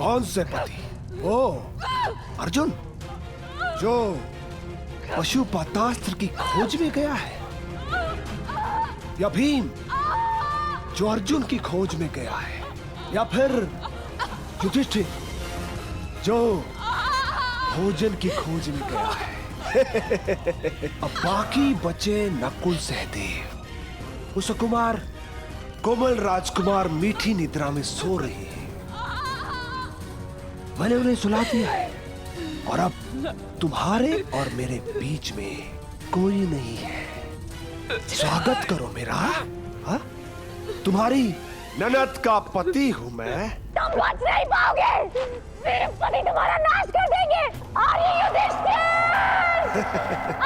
कौन से पति? ओ अर्जुन, जो पशुपतास्त्र की खोज में गया है, या भीम जो अर्जुन की खोज में गया है, या फिर युधिष्ठिर जो भोजन की खोज में गया है। अब बाकी बचे नकुल सहदेव, वो सुकुमार कोमल राजकुमार मीठी निद्रा में सो रहे हैं। मैंने उन्हें सुला दिया है और अब तुम्हारे और मेरे बीच में कोई नहीं है। स्वागत करो मेरा। हा? तुम्हारी ननद का पति हूं मैं। तुम बच नहीं पाओगे, मेरे पति तुम्हारा नाश कर देंगे। आर्य युधिष्ठिर,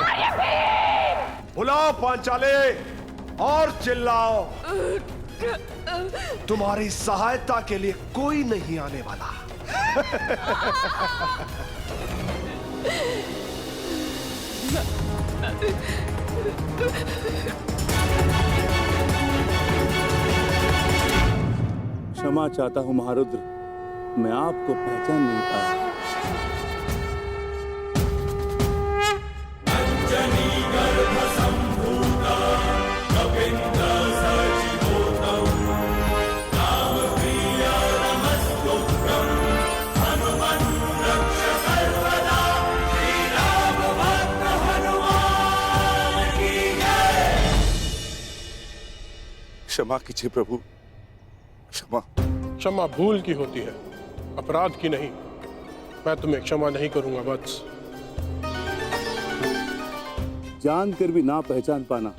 आर्य भीम। बुलाओ पांचाले और चिल्लाओ। तुम्हारी सहायता के लिए कोई नहीं आने वाला। क्षमा चाहता हूं महारुद्र, मैं आपको पहचान नहीं पाया। क्षमा कीजिए प्रभु, क्षमा। क्षमा भूल की होती है, अपराध की नहीं। मैं तुम्हें क्षमा नहीं करूंगा वत्स। जानकर भी ना पहचान पाना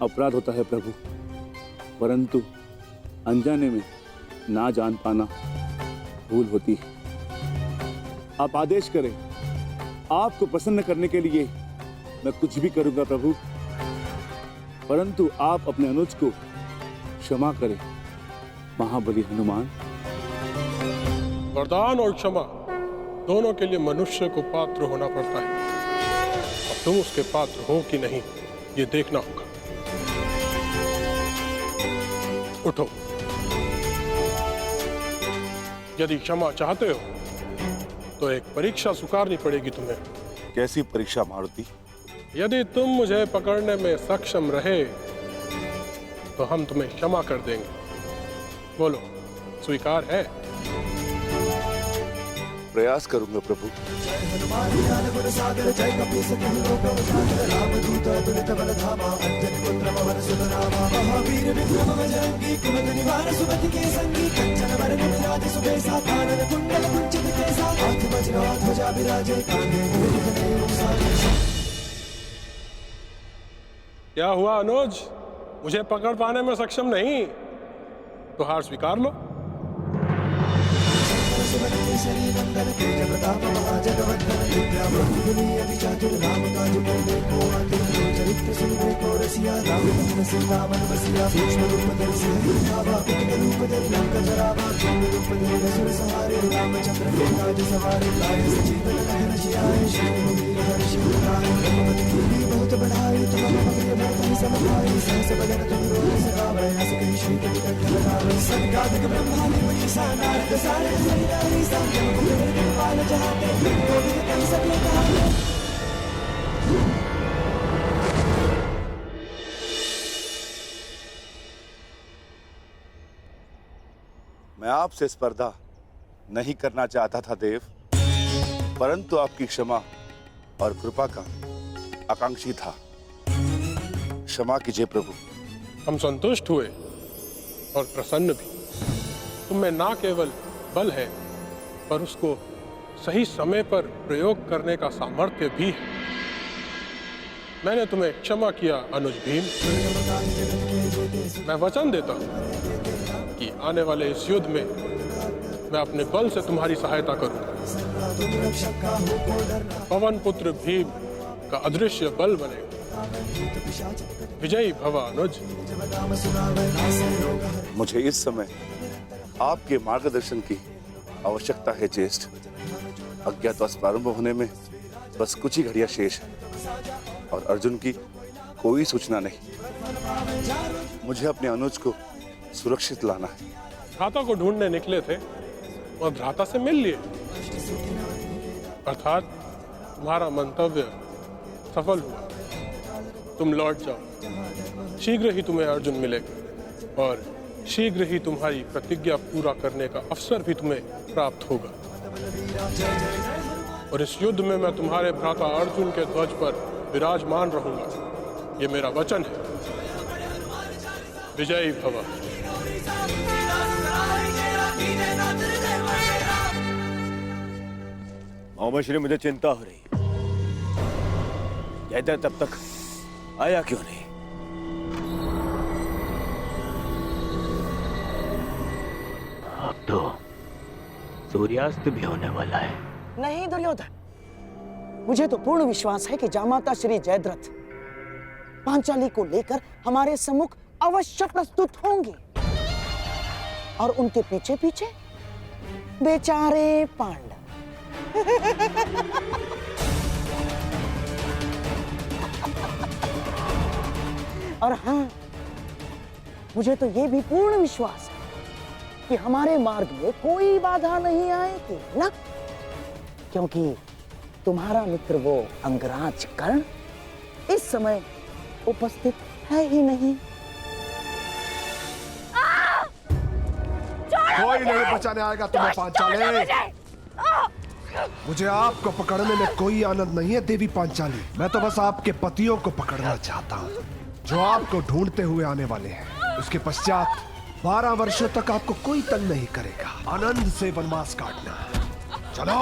अपराध होता है प्रभु, परंतु अनजाने में ना जान पाना भूल होती है। आप आदेश करें, आपको प्रसन्न करने के लिए मैं कुछ भी करूंगा प्रभु, परंतु आप अपने अनुज को क्षमा करें महाबली हनुमान। वरदान और क्षमा दोनों के लिए मनुष्य को पात्र होना पड़ता है। अब तुम उसके पात्र हो कि नहीं, ये देखना होगा। उठो। यदि क्षमा चाहते हो तो एक परीक्षा स्वीकारनी पड़ेगी तुम्हें। कैसी परीक्षा मारुति? यदि तुम मुझे पकड़ने में सक्षम रहे तो हम तुम्हें क्षमा कर देंगे। बोलो, स्वीकार है? प्रयास करूंगा प्रभु। क्या हुआ अनुज, मुझे पकड़ पाने में सक्षम नहीं? तो हार स्वीकार लो। मैं आपसे स्पर्धा नहीं करना चाहता था देव, परंतु आपकी क्षमा और कृपा का आकांक्षी था। क्षमा कीजिए प्रभु। हम संतुष्ट हुए और प्रसन्न भी। तुम्हें ना केवल बल है, पर उसको सही समय पर प्रयोग करने का सामर्थ्य भी है। मैंने तुम्हें क्षमा किया अनुज भीम। मैं वचन देता हूं कि आने वाले इस युद्ध में मैं अपने बल से तुम्हारी सहायता करूंगा। पवन पुत्र भीम का अदृश्य बल बनेगा। विजयी भव अनुज। मुझे इस समय आपके मार्गदर्शन की आवश्यकता है ज्येष्ठ। अज्ञातवास प्रारंभ होने में बस कुछ ही घड़ियां शेष है और अर्जुन की कोई सूचना नहीं। मुझे अपने अनुज को सुरक्षित लाना है। घातों को ढूंढने निकले थे, और भ्राता से मिल लिए। अर्थात तुम्हारा मंतव्य सफल हुआ। तुम लौट जाओ, शीघ्र ही तुम्हें अर्जुन मिलेगा और शीघ्र ही तुम्हारी प्रतिज्ञा पूरा करने का अवसर भी तुम्हें प्राप्त होगा। और इस युद्ध में मैं तुम्हारे भ्राता अर्जुन के ध्वज पर विराजमान रहूंगा, ये मेरा वचन है। विजयी भव। मोहम्मद श्री, मुझे चिंता हो रही। जयद्रथ तब तक आया क्यों नहीं? अब तो सूर्यास्त भी होने वाला है। नहीं दुर्योधन, मुझे तो पूर्ण विश्वास है कि जामाता श्री जयद्रथ पांचाली को लेकर हमारे सम्मुख अवश्य प्रस्तुत होंगे और उनके पीछे पीछे बेचारे पांडव। और हाँ, मुझे तो यह भी पूर्ण विश्वास है कि हमारे मार्ग में कोई बाधा नहीं आएगी ना, क्योंकि तुम्हारा मित्र वो अंगराज कर्ण इस समय उपस्थित है ही नहीं। कोई नहीं बचाने आएगा तुम्हें पांचाली। मुझे आपको पकड़ने में कोई आनंद नहीं है देवी पांचाली। मैं तो बस आपके पतियों को पकड़ना चाहता हूँ जो आपको ढूंढते हुए आने वाले हैं। उसके पश्चात 12 वर्षों तक आपको कोई तंग नहीं करेगा। आनंद से वनवास काटना। चलो।